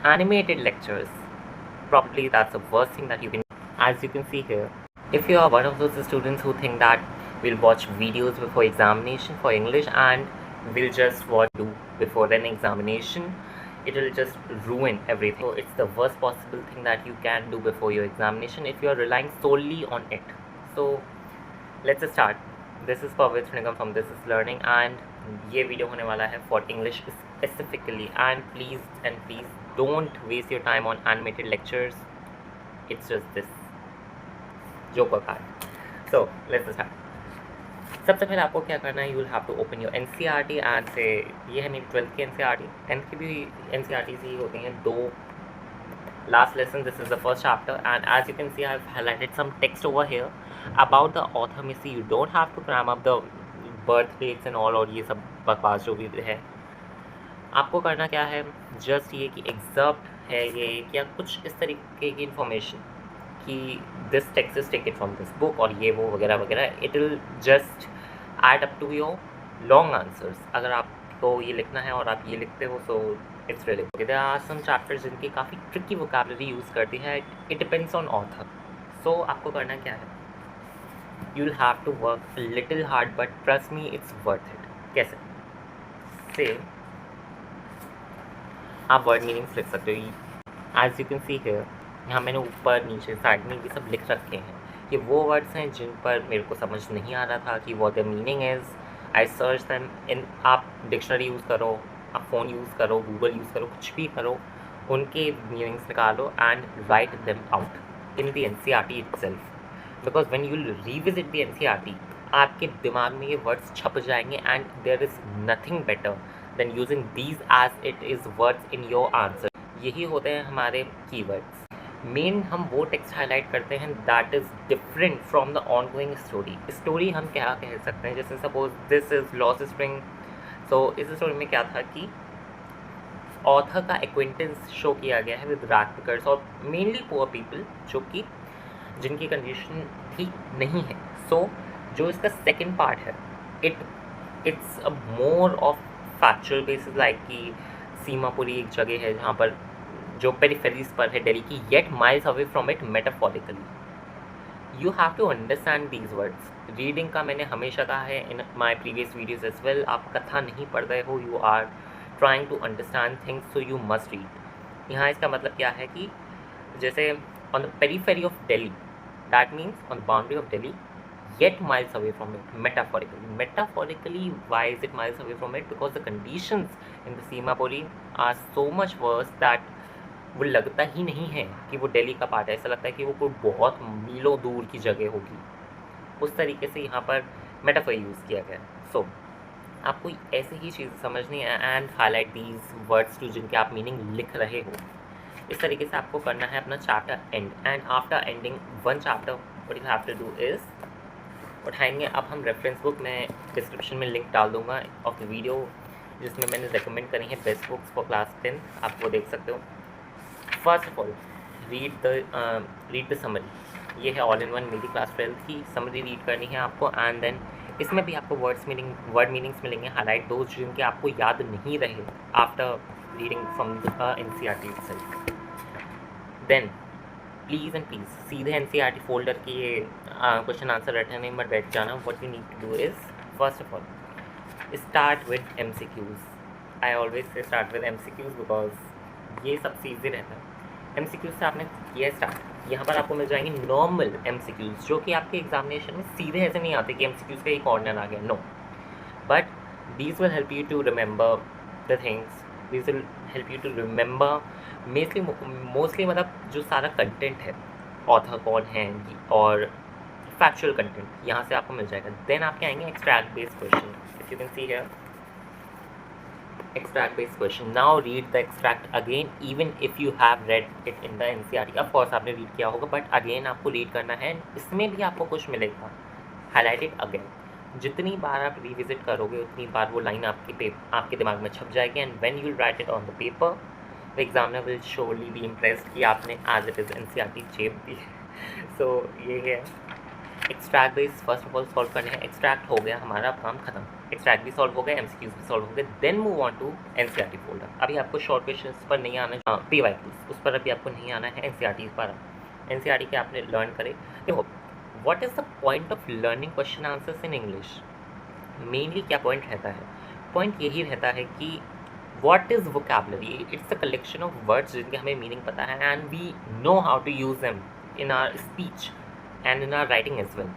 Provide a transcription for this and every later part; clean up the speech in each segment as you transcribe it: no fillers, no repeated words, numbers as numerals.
animated lectures. Probably that's the worst thing that you can, as you can see here. If you are one of those students who think that we'll watch videos before examination for English and we'll just watch do before an examination, it will just ruin everything. So it's the worst possible thing that you can do before your examination if you are relying solely on it. So let's start. This is Pavitra Nigam from This is Learning and ये video होने वाला है for English specifically, and please don't waste your time on animated lectures. It's just this joke or card. So let's start. सबसे पहले आपको क्या करना है, you will have to open your NCERT and से ये है मेरी 12th की NCERT. 10th की भी NCERT ही होती हैं दो. Last lesson, this is the first chapter, and as you can see I've highlighted some text over here about the author. में see you don't have to cram up the birth dates and all और ये सब बकवास जो भी है. आपको करना क्या है, जस्ट ये कि एग्जर्प्ट है ये या कुछ इस तरीके की इन्फॉर्मेशन कि this text is taken from this book और ये वो वगैरह वगैरह. It will just add up to your long answers. अगर आपको ये लिखना है और आप ये लिखते हो so it's really good. There are some chapters जिनकी काफ़ी ट्रिकी वोकैबुलरी यूज़ करती है. It depends on author. So आपको करना क्या है, you will have to work little hard but trust me it's worth it. कैसे से आप वर्ड मीनिंग्स लिख सकते हो. As you can see here, यहाँ मैंने ऊपर नीचे साइड में ये सब लिख रखे हैं. ये वो वर्ड्स हैं जिन पर मेरे को समझ नहीं आ रहा था कि what the meaning is. I search them in. आप डिक्शनरी यूज़ करो, आप फ़ोन यूज़ करो, गूगल यूज़ करो, कुछ भी करो, उनके मीनिंग्स निकालो and write them out in the NCERT itself. Because when you revisit the NCERT आपके दिमाग में ये वर्ड्स छप जाएंगे and there is nothing better than using these as it is words in your answer. यही होते हैं हमारे कीवर्ड्स. मेन हम वो टेक्स्ट हाईलाइट करते हैं that is different from the ongoing story. Story हम क्या कह सकते हैं, जैसे suppose this is lost spring. So इस स्टोरी में क्या था कि ऑथर का एक्वेंटेंस शो किया गया है विद रैग पिकर्स और मेनली पुअर पीपल जो कि जिनकी कंडीशन ठीक नहीं है. सो जो इसका सेकेंड पार्ट है it's a more of factual basis, like कि सीमापुरी एक जगह है जहाँ पर जो पेरिफेरीज पर है दिल्ली की, yet miles away from it metaphorically. You have to understand these words. Reading का मैंने हमेशा कहा है in my previous videos as well, आप कथा नहीं पढ़ रहे हो, you are trying to understand things so you must read. यहाँ इसका मतलब क्या है कि जैसे on the periphery of Delhi, that means on the boundary of Delhi, yet miles away from it metaphorically. Why is it miles away from it? Because the conditions in the Simapuri are so much worse that वो लगता ही नहीं है कि वो दिल्ली का part है. ऐसा लगता है कि वो कोई बहुत मीलों दूर की जगह होगी. उस तरीके से यहाँ पर मेटाफर यूज़ किया गया. सो आपको ऐसे ही चीज़ समझनी है and highlight these words to जिनके आप मीनिंग लिख रहे हो. इस तरीके से आपको करना है अपना chapter end. And after ending one chapter what you have to do is उठाएंगे. अब हम रेफरेंस बुक में डिस्क्रिप्शन में लिंक डाल दूंगा ऑफ द वीडियो जिसमें मैंने रिकमेंड करी है बेस्ट बुक्स फॉर क्लास 10. आप वो देख सकते हो. First of all read the summary. ये है ऑल इन वन मेरी क्लास 12 की समरी रीड करनी है आपको. एंड देन इसमें भी आपको वर्ड मीनिंग्स मिलेंगे. हाईलाइट दोज जिनके आपको याद नहीं रहे after reading from the NCERT itself. Then please and please सीधे NCERT फोल्डर की ये क्वेश्चन आंसर रटने में बैठ जाना. What you need to do is first of all start with MCQs. I always say start with MCQs because ये सबसे easy रहता है. MCQs से आपने किया स्टार्ट. यहाँ पर आपको मिल जाएंगे नॉर्मल MCQs जो कि आपके एग्जामिनेशन में सीधे ऐसे नहीं आते कि MCQs का एक कॉर्नर आ गया. No, but these will help you to remember the things. These will help you to remember mostly मतलब जो सारा कंटेंट है, ऑथर कौन है और फैक्चुअल कंटेंट यहाँ से आपको मिल जाएगा. देन आपके आएंगे extract based question. If you can see here extract based question. Now read the extract again even if you have read it in the NCERT. of course आपने रीड किया होगा but again आपको read करना है. इसमें भी आपको कुछ मिलेगा. Highlight it again. जितनी बार आप रिविजिट करोगे उतनी बार वो लाइन आपके दिमाग में छप जाएगी. And when you right it on the paper the examiner will surely be impressed कि आपने एज इट इज़ NCERT चेप दी. सो ये है. Extract base first of all solve करने हैं। एक्सट्रैक्ट हो गया, हमारा काम खत्म। एक्सट्रैक्ट भी सॉल्व हो गया, एमसीक्यूज भी सॉल्व हो गए, then move on to NCERT folder. अभी आपको शॉर्ट क्वेश्चंस पर नहीं आना है, पीवाईक्यूज उस पर अभी आपको नहीं आना है, एनसीईआरटी पर। एनसीईआरटी के आपने लर्न करे। देखो, what is the point of learning question answers in English? Mainly क्या पॉइंट रहता है? पॉइंट यही रहता है कि what is vocabulary? It's a collection of words जिनके हमें मीनिंग पता है and we know how to use them in our speech and in our writing as well.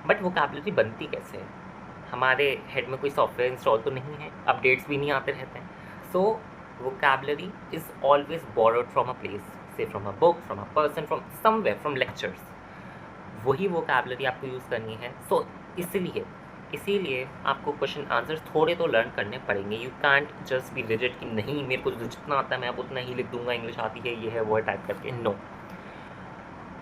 But vocabulary बनती कैसे है? हमारे हेड में कोई सॉफ्टवेयर इंस्टॉल तो नहीं है, अपडेट्स भी नहीं आते रहते हैं। So vocabulary is always borrowed from a place, say from a book, from a person, from somewhere, from lectures. वही वोकैबुलरी आपको यूज़ करनी है। सो इसीलिए आपको क्वेश्चन आंसर्स थोड़े तो लर्न करने पड़ेंगे। You can't just be rigid कि नहीं मेरे को जितना आता है मैं अब उतना ही लिख दूंगा, इंग्लिश आती है, ये है वो टाइप करके। No,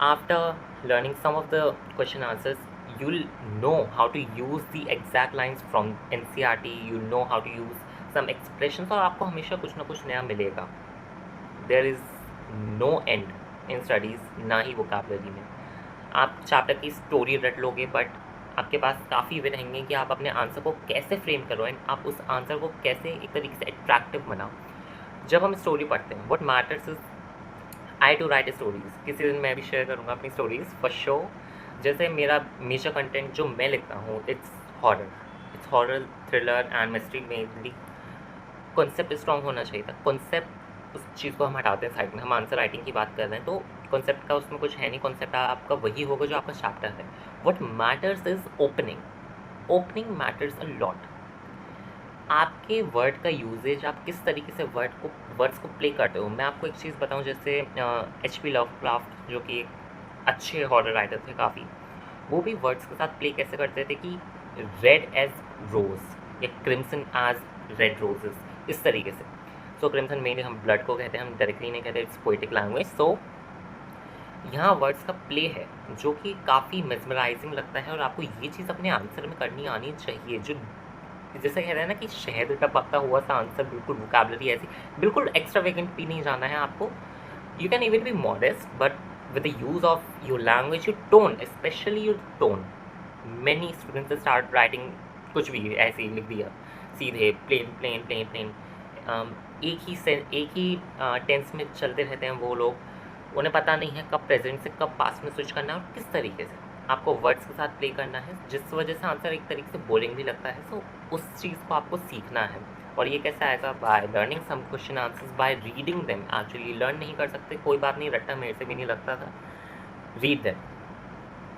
after learning some of the question answers you'll know how to use the exact lines from NCERT, you'll know how to use some expressions, और आपको हमेशा कुछ ना कुछ नया मिलेगा। There is no end in studies, ना ही वोकैबुलरी में। आप चैप्टर की स्टोरी रट लोगे, बट आपके पास काफ़ी वे रहेंगे कि आप अपने आंसर को कैसे फ्रेम करो एंड आप उस आंसर को कैसे एक तरीके से अट्रैक्टिव बनाओ। जब हम स्टोरी पढ़ते हैं, what matters is I to write stories. किसी दिन मैं भी शेयर करूँगा अपनी स्टोरीज़ फॉर शो। जैसे मेरा मेजर कंटेंट जो मैं लिखता हूँ, it's horror, thriller and mystery. Mainly concept strong होना चाहिए था। कॉन्सेप्ट, उस चीज़ को हम हटाते हैं साइड में, हम आंसर राइटिंग की बात कर रहे हैं, तो कॉन्सेप्ट का उसमें कुछ है नहीं। कॉन्सेप्ट आपका वही होगा जो आपका चैप्टर है। What matters is opening matters a lot. आपके वर्ड का यूजेज, आप किस तरीके से वर्ड्स को प्ले करते हो। मैं आपको एक चीज़ बताऊं, जैसे HP लवक्राफ्ट जो कि एक अच्छे हॉरर राइटर थे काफ़ी, वो भी वर्ड्स के साथ प्ले कैसे करते थे कि रेड एज रोज या क्रिम्सन एज रेड रोजेस, इस तरीके से। सो क्रिम्सन मेनली हम ब्लड को कहते हैं, हम डायरेक्टली नहीं कहते, इट्स पोइटिक लैंग्वेज। सो यहाँ वर्ड्स का प्ले है जो कि काफ़ी मेस्मराइजिंग लगता है, और आपको ये चीज़ अपने आंसर में करनी आनी चाहिए। जो जैसे कहते हैं ना कि शहद का पकता हुआ सा आंसर, बिल्कुल वोकैबुलरी ऐसी, बिल्कुल एक्स्ट्रा वेकेंट भी नहीं जाना है आपको। You can even be modest, but with the use of your language, your tone, especially your tone. Many students start writing कुछ भी ऐसे ही लिख दिया सीधे, प्लेन। एक ही टेंस में चलते रहते हैं वो लोग। उन्हें पता नहीं है कब प्रेजेंट से कब पास्ट में स्विच करना है और किस तरीके से आपको वर्ड्स के साथ प्ले करना है, जिस वजह से आंसर एक तरीके से बोरिंग भी लगता है। सो उस चीज़ को आपको सीखना है। और ये कैसा आएगा? By learning some question answers, by reading them. Actually learn नहीं कर सकते, कोई बात नहीं, रट्टा मेरे से भी नहीं लगता था। रीड देम,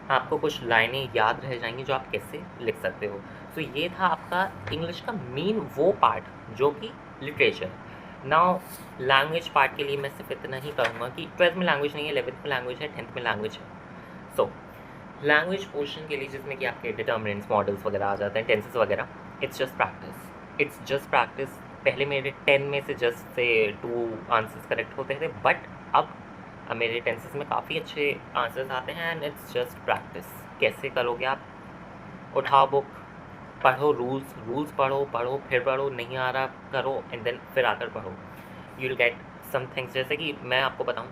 आपको कुछ लाइनें याद रह जाएंगी जो आप कैसे लिख सकते हो। सो ये था आपका इंग्लिश का मेन वो पार्ट जो कि लिटरेचर है। नाउ लैंग्वेज पार्ट के लिए मैं सिर्फ इतना ही कहूँगा कि 12th में लैंग्वेज नहीं है, 11th में लैंग्वेज है, 10th में लैंग्वेज है। सो लैंग्वेज पोर्शन के लिए जिसमें कि आपके डिटर्मिनेंट्स, मॉडल्स वगैरह आ जाते हैं, टेंसेस वगैरह, इट्स जस्ट प्रैक्टिस। पहले मेरे 10 में से जस्ट से 2 आंसर्स करेक्ट होते थे, बट अब मेरे टेंसेस में काफ़ी अच्छे आंसर्स आते हैं एंड इट्स जस्ट प्रैक्टिस। कैसे करोगे आप? उठाओ बुक, पढ़ो रूल्स पढ़ो, फिर पढ़ो, नहीं आ रहा करो, एंड देन फिर आकर पढ़ो। You will get some things. जैसे कि मैं आपको बताऊँ,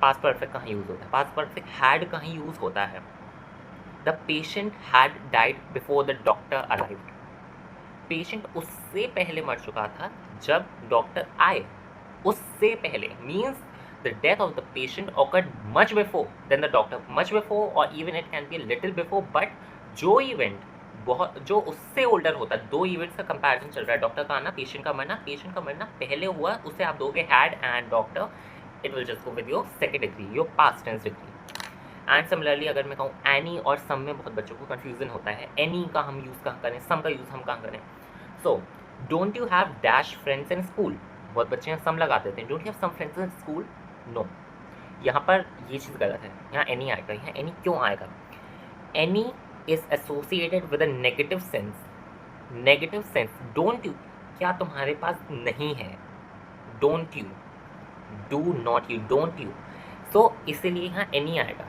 पास्ट परफेक्ट कहाँ यूज़ होता है? पास्ट परफेक्ट हैड कहाँ यूज़ होता है? The patient had died before the doctor arrived. Patient उससे पहले मर चुका था जब डॉक्टर आए। उससे पहले means the death of the patient occurred much before than the doctor, much before, और even it can be little before. But जो इवेंट जो उससे ओल्डर होता है, 2 इवेंट्स का कंपैरिजन चल रहा है, डॉक्टर का आना, पेशेंट का मरना। पेशेंट का मरना पहले हुआ, उसे आप दोगे had, and doctor, it will just go with your second degree, your past tense degree. And similarly अगर मैं कहूँ एनी और सम में बहुत बच्चों को कन्फ्यूजन होता है, एनी का हम यूज़ कहाँ करें, सम का यूज़ हम कहाँ करें। So don't you have dash friends in school, बहुत बच्चे हैं सम लगा देते हैं, don't you have some friends in school. No, यहाँ पर ये चीज़ गलत है, यहाँ एनी आएगा। यहाँ एनी क्यों आएगा? Any is associated with a negative sense. Don't you, क्या तुम्हारे पास नहीं है? Don't you, do not you, don't you. So इसीलिए यहाँ एनी आएगा।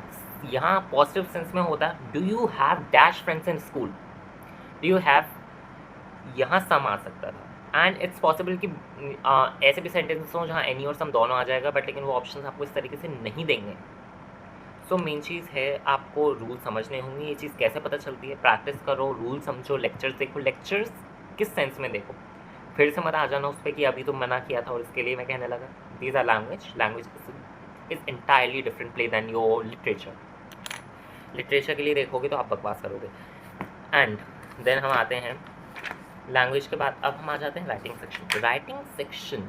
यहाँ पॉजिटिव सेंस में होता है do you have dash friends in school, do you have, यहाँ सम आ सकता था। एंड इट्स पॉसिबल कि ऐसे भी सेंटेंसेस हों जहाँ एनी और सम दोनों आ जाएगा, बट लेकिन वो ऑप्शन आपको इस तरीके से नहीं देंगे। सो मेन चीज़ है आपको रूल समझने होंगे। ये चीज़ कैसे पता चलती है? प्रैक्टिस करो, रूल समझो, लेक्चर्स देखो। लेक्चर्स किस सेंस में देखो, फिर से मत आ जाना उस पर कि अभी तुम मना किया था और इसके लिए मैं कहने लगा। These are language is entirely different play than your literature. Literature के लिए देखोगे तो आप बकवास करोगे। एंड देन हम आते हैं लैंग्वेज के बाद, अब हम आ जाते हैं writing section.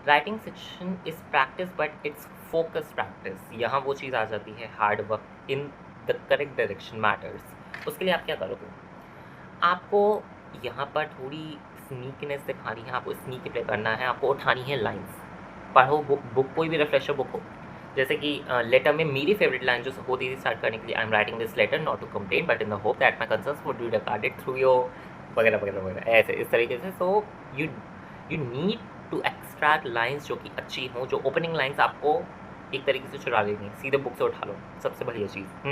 Writing section is practice but it's focus practice. यहाँ वो चीज़ आ जाती है, hard work in the correct direction matters. उसके लिए आप क्या करोगे? आपको यहाँ पर थोड़ी स्नीकीनेस दिखानी है, आपको स्नीकी प्ले करना है, आपको उठानी है लाइन्स। पढ़ो बुक कोई भी रिफ्रेशर बुक हो, जैसे कि लेटर में मेरी फेवरेट लाइन जो होती थी स्टार्ट करने के लिए, I am writing this letter not to complain but in the hope that my concerns would be regarded through your वगैरह वगैरह वगैरह, ऐसे इस तरीके से। So you need to extract lines जो कि अच्छी हों, जो ओपनिंग लाइन्स आपको एक तरीके से चुरा लेनी है, सीधे बुक से उठा लो, सबसे बढ़िया चीज़।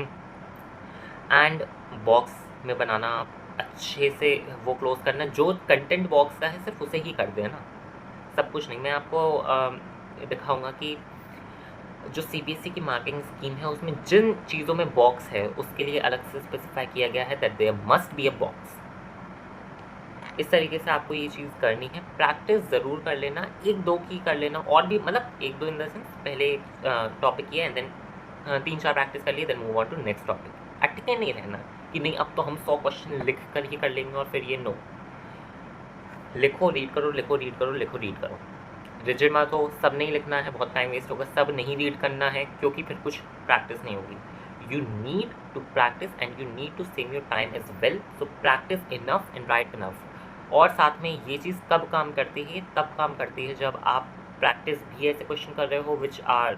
एंड बॉक्स में बनाना, अच्छे से वो क्लोज करना, जो कंटेंट बॉक्स का है सिर्फ उसे ही कर देना, सब कुछ नहीं। मैं आपको दिखाऊंगा कि जो CBSE की मार्किंग स्कीम है उसमें जिन चीज़ों में बॉक्स है उसके लिए अलग से स्पेसिफाई किया गया है that there must be a box. इस तरीके से आपको ये चीज़ करनी है। प्रैक्टिस ज़रूर कर लेना, एक दो की कर लेना, और भी मतलब एक दो इन द सेंस, पहले टॉपिक किया एंड देन 3-4 प्रैक्टिस कर लिए, then move on to next topic. अटके नहीं रहना कि नहीं अब तो हम 100 क्वेश्चन लिख कर ही कर लेंगे और फिर ये नो। लिखो, रीड करो, लिखो, रीड करो, लिखो, रीड करो। रिजिड मत हो, सब नहीं लिखना है, बहुत टाइम वेस्ट होगा। सब नहीं रीड करना है क्योंकि फिर कुछ प्रैक्टिस नहीं होगी। You need to practice and you need to save your time as well. So practice enough and write enough. और साथ में ये चीज़ कब काम करती है? तब काम करती है जब आप प्रैक्टिस भी ऐसे क्वेश्चन कर रहे हो which are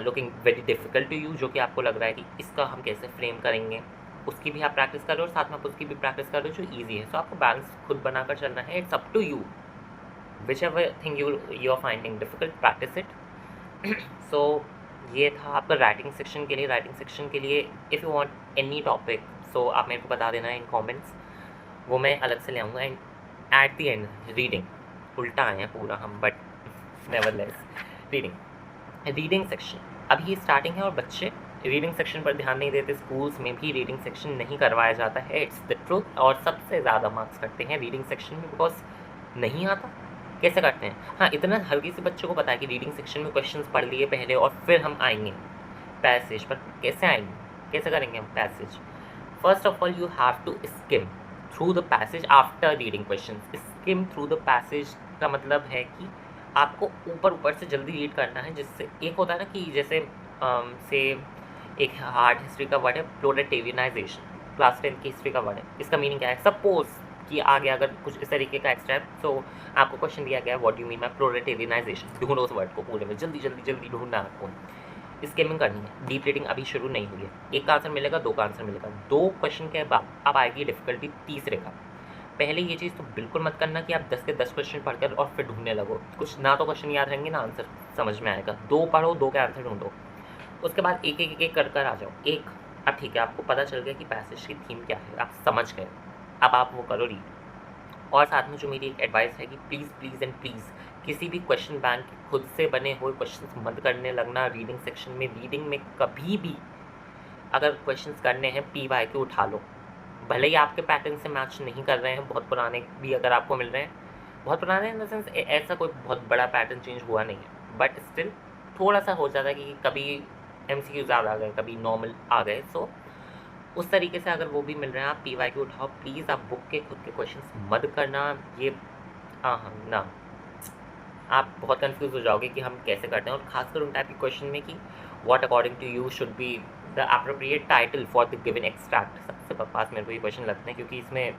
looking very difficult to you, जो कि आपको लग रहा है कि इसका हम कैसे फ्रेम करेंगे, उसकी भी आप प्रैक्टिस कर रहे हो और साथ में आप उसकी भी प्रैक्टिस कर रहे हो जो ईजी है। सो आपको बैलेंस खुद बनाकर चलना है। It's up to you, whichever thing you are finding difficult, practice it. So ये था आपका राइटिंग सेक्शन के लिए। राइटिंग सेक्शन के लिए if you want any topic so आप मेरे को बता देना इन कमेंट्स, वो मैं अलग से ले आऊँगा। And at the end reading, उल्टा आए हैं पूरा हम, बट नेवरलेस रीडिंग सेक्शन अभी स्टार्टिंग है और बच्चे रीडिंग सेक्शन पर ध्यान नहीं देते। स्कूल्स में भी रीडिंग सेक्शन नहीं करवाया जाता है, इट्स द ट्रूथ। और सबसे ज़्यादा मार्क्स करते हैं रीडिंग सेक्शन में बिकॉज नहीं आता। कैसे करते हैं? हाँ, इतना हल्की से बच्चों को पता है कि रीडिंग सेक्शन में क्वेश्चंस पढ़ लिए पहले और फिर हम आएंगे पैसेज पर। कैसे आएंगे, कैसे करेंगे हम passage? First of all you have to skim through the passage after reading questions. Skim through the passage का मतलब है कि आपको ऊपर से जल्दी रीड करना है, जिससे एक होता है ना कि जैसे से एक हार्ड हिस्ट्री का वर्ड है प्रोलेटेरियनाइजेशन, क्लास 10 की हिस्ट्री का वर्ड है। इसका मीनिंग क्या है? सपोज कि आगे अगर कुछ इस तरीके का एक्स्ट्रा है, सो आपको क्वेश्चन दिया गया है व्हाट यू मीन बाय प्रोलेटेरियनाइजेशन, ढूंढो उस वर्ड को पूरे में, जल्दी ढूंढना है आपको। स्किमिंग करनी है। डीप रीडिंग अभी शुरू नहीं हुई है। एक का आंसर मिलेगा, दो का आंसर मिलेगा, 2 क्वेश्चन के बाद अब आएगी डिफिकल्टी तीसरे का। पहले ये चीज़ तो बिल्कुल मत करना कि आप 10 के 10 क्वेश्चन पढ़कर और फिर ढूंढने लगो। कुछ ना तो क्वेश्चन याद रहेंगे ना आंसर समझ में आएगा। 2 पढ़ो, 2 के आंसर ढूंढो, उसके बाद एक कर आ जाओ। एक अब ठीक है, आपको पता चल गया कि पैसेज की थीम क्या है, आप समझ गए, अब आप वो करो रीड। और साथ में जो मेरी एक एडवाइस है कि प्लीज़ किसी भी क्वेश्चन बैंक खुद से बने हुए क्वेश्चंस मत करने लगना रीडिंग सेक्शन में। रीडिंग में कभी भी अगर क्वेश्चंस करने हैं PYQ उठा लो, भले ही आपके पैटर्न से मैच नहीं कर रहे हैं, बहुत पुराने भी अगर आपको मिल रहे हैं, बहुत पुराने इन द सेंस ऐसा कोई बहुत बड़ा पैटर्न चेंज हुआ नहीं है, बट स्टिल थोड़ा सा हो जाता है कि कभी MCQ ज़्यादा आ गए, कभी नॉर्मल आ गए। सो उस तरीके से अगर वो भी मिल रहे हैं, आप PYQ उठाओ प्लीज़। आप बुक के खुद के क्वेश्चंस मत करना, ये ना आप बहुत कंफ्यूज हो जाओगे कि हम कैसे करते हैं। और खासकर उन टाइप के क्वेश्चन में कि what according to you should be the appropriate title for the given extract. सबसे बकवास मेरे को ये क्वेश्चन लगते हैं क्योंकि इसमें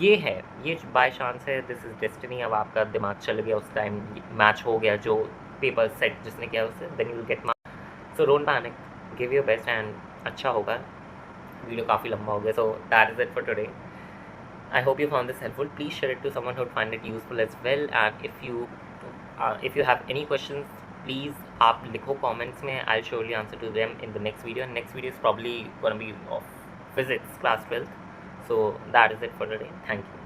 ये है, ये बाय चांस है, दिस इज़ डेस्टिनी। अब आपका दिमाग चल गया, उस टाइम मैच हो गया जो पेपर सेट जिसने किया उससे, then you will get marks. So don't panic, give your best and अच्छा होगा। वीडियो काफ़ी लंबा हो गया, so that is it for today. I hope you found this helpful. Please share it to someone who would find it useful as well. And if you have any questions, please आप लिखो comments में. I'll surely answer to them in the next video. And next video is probably gonna be of physics class 12th. So that is it for today. Thank you.